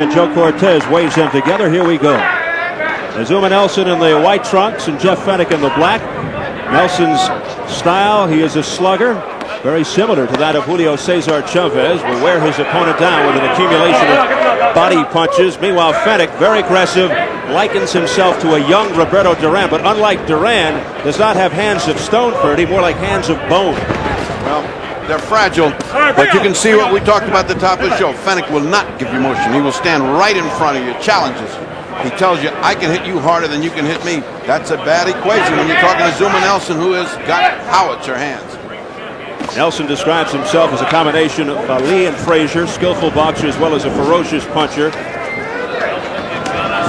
And Joe Cortez waves them together. Here we go. Azumah Nelson in the white trunks and Jeff Fenech in the black. Nelson's style, he is a slugger, very similar to that of Julio Cesar Chavez, will wear his opponent down with an accumulation of body punches. Meanwhile, Fenech, very aggressive, likens himself to a young Roberto Duran, but unlike Duran, does not have hands of stone, Ferdy, more like hands of bone. Well, they're fragile, but you can see what we talked about at the top of the show. Fenech will not give you motion. He will stand right in front of you, challenges. He tells you, I can hit you harder than you can hit me. That's a bad equation when you're talking to Azumah Nelson, who has got howitzer hands. Nelson describes himself as a combination of Lee and Frazier, skillful boxer as well as a ferocious puncher.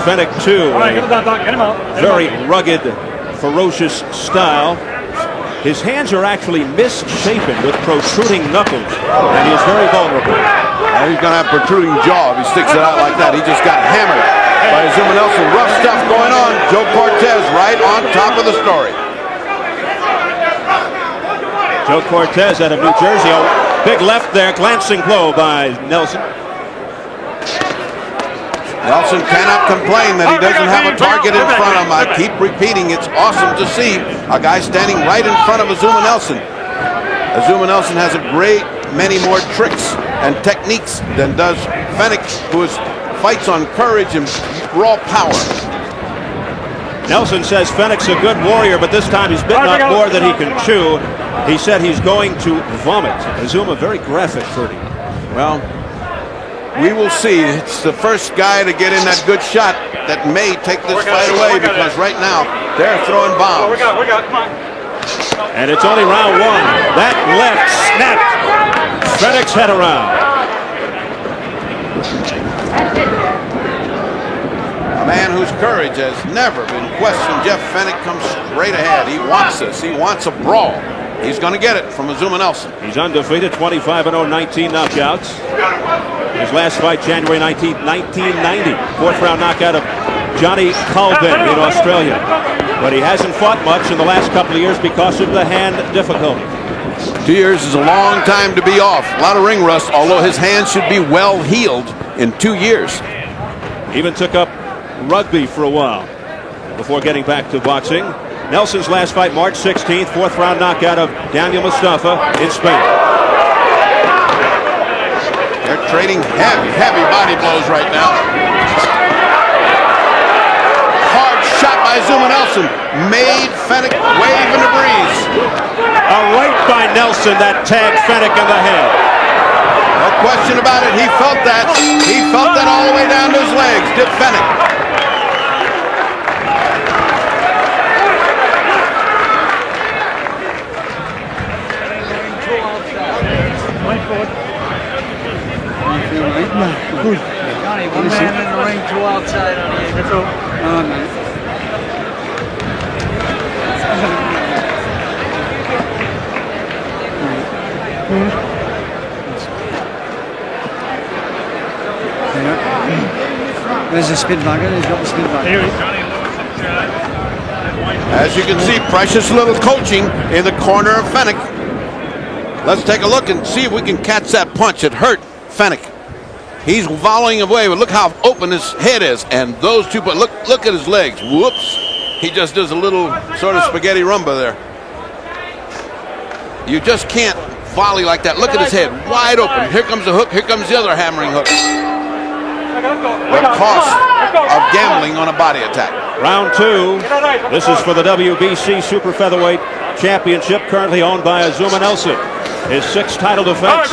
Fenech, too, a very rugged, ferocious style. His hands are actually misshapen with protruding knuckles, and he is very vulnerable. He's going to have protruding jaw if he sticks it out like that. He just got hammered by Azumah Nelson. Rough stuff going on. Joe Cortez right on top of the story. Joe Cortez out of New Jersey. A big left there, glancing blow by Nelson. Nelson cannot complain that he doesn't have a target in front of him. I keep repeating, it's awesome to see a guy standing right in front of Azumah Nelson. Azumah Nelson has a great many more tricks and techniques than does Fenech, who fights on courage and raw power. Nelson says Fenech's a good warrior, but this time he's bitten off more than he can chew. He said he's going to vomit. Azumah, very graphic, Ferdy. Well, we will see. It's the first guy to get in that good shot that may take this fight away, because right now they're throwing bombs. And it's only round one. That left snapped Fenech's head around. A man whose courage has never been questioned. Jeff Fenech comes straight ahead. He wants this. He wants a brawl. He's going to get it from Azumah Nelson. He's undefeated, 25-0, 19 knockouts. His last fight, January 19th, 1990. Fourth round knockout of Johnny Colvin in Australia. But he hasn't fought much in the last couple of years because of the hand difficulty. 2 years is a long time to be off. A lot of ring rust, although his hands should be well healed in 2 years. Even took up rugby for a while before getting back to boxing. Nelson's last fight, March 16th, fourth round knockout of Daniel Mustafa in Spain. They're trading heavy body blows right now. Hard shot by Azumah Nelson made Fenech wave in the breeze. A right by Nelson that tagged Fenech in the head. No question about it. He felt that. He felt that all the way down to his legs, did Fenech. Johnny, one man in the ring, two outside on the apron. There's a spin bagger. He's got the spin bagger. As you can see, precious little coaching in the corner of Fenech. Let's take a look and see if we can catch that punch. It hurt Fenech. He's volleying away, but look how open his head is. And those two, but look at his legs. Whoops. He just does a little sort of spaghetti rumba there. You just can't volley like that. Look at his head, wide open. Here comes the hook, here comes the other hammering hook. The cost of gambling on a body attack. Round two. This is for the WBC Super Featherweight Championship, currently owned by Azumah Nelson. His sixth title defense.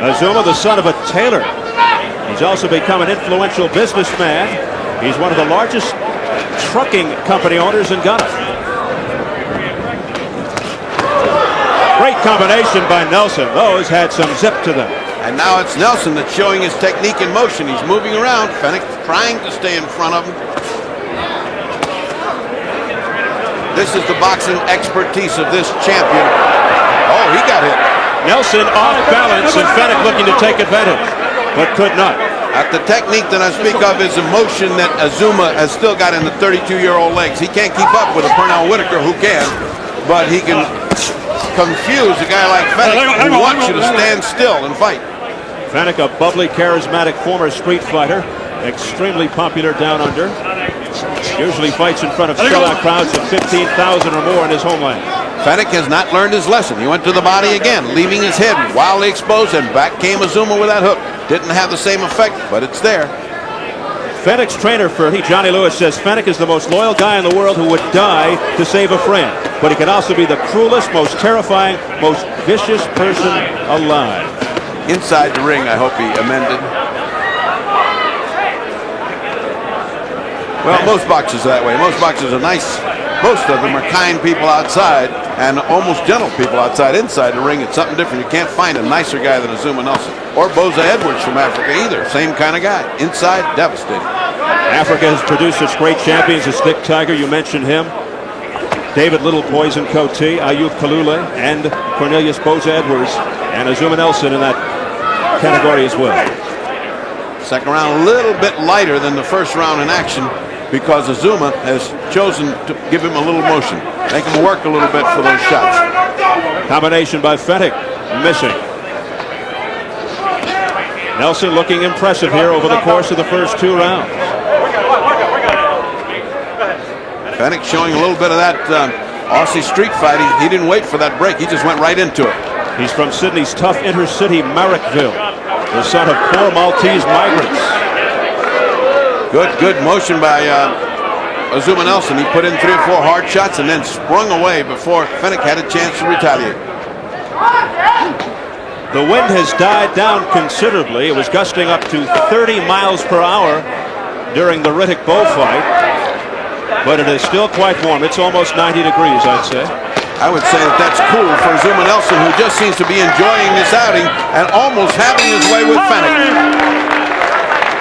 Azumah, the son of a tailor. He's also become an influential businessman. He's one of the largest trucking company owners in Ghana. Great combination by Nelson. Those had some zip to them. And now it's Nelson that's showing his technique in motion. He's moving around. Fenech trying to stay in front of him. This is the boxing expertise of this champion. Oh, he got hit. Nelson off balance and Fenech looking to take advantage, but could not. The technique that I speak of is the motion that Azumah has still got in the 32-year-old legs. He can't keep up with a Pernell Whitaker, who can, but he can confuse a guy like Fenech, who wants you to stand still and fight. Fenech, a bubbly, charismatic former street fighter, extremely popular down under. Usually fights in front of sellout crowds of 15,000 or more in his homeland. Fenech has not learned his lesson. He went to the body again, leaving his head wildly exposed, and back came Azumah with that hook. Didn't have the same effect, but it's there. Fenech's trainer, Johnny Lewis, says Fenech is the most loyal guy in the world who would die to save a friend. But he can also be the cruelest, most terrifying, most vicious person alive. Inside the ring, I hope he amended. Well, most boxers are that way. Most boxers are nice. Most of them are kind people outside and almost gentle people outside. Inside the ring, it's something different. You can't find a nicer guy than Azumah Nelson. Or Boza Edwards from Africa either. Same kind of guy. Inside, devastating. Africa has produced its great champions. It's Dick Tiger, you mentioned him. David Little Poison Cote, Ayub Kalule, and Cornelius Boza Edwards. And Azumah Nelson in that category as well. Second round a little bit lighter than the first round in action, because Azumah has chosen to give him a little motion, make him work a little bit for those shots. Combination by Fenech, missing. Nelson looking impressive here over the course of the first 2 rounds. Fenech showing a little bit of that Aussie street fighting. He didn't wait for that break. He just went right into it. He's from Sydney's tough inner-city Marrickville, the son of poor Maltese migrants. Good motion by Azumah Nelson. He put in 3 or 4 hard shots and then sprung away before Fenech had a chance to retaliate. The wind has died down considerably. It was gusting up to 30 miles per hour during the Riddick bullfight, but it is still quite warm. It's almost 90 degrees, I'd say. I would say that that's cool for Azumah Nelson, who just seems to be enjoying this outing and almost having his way with Fenech.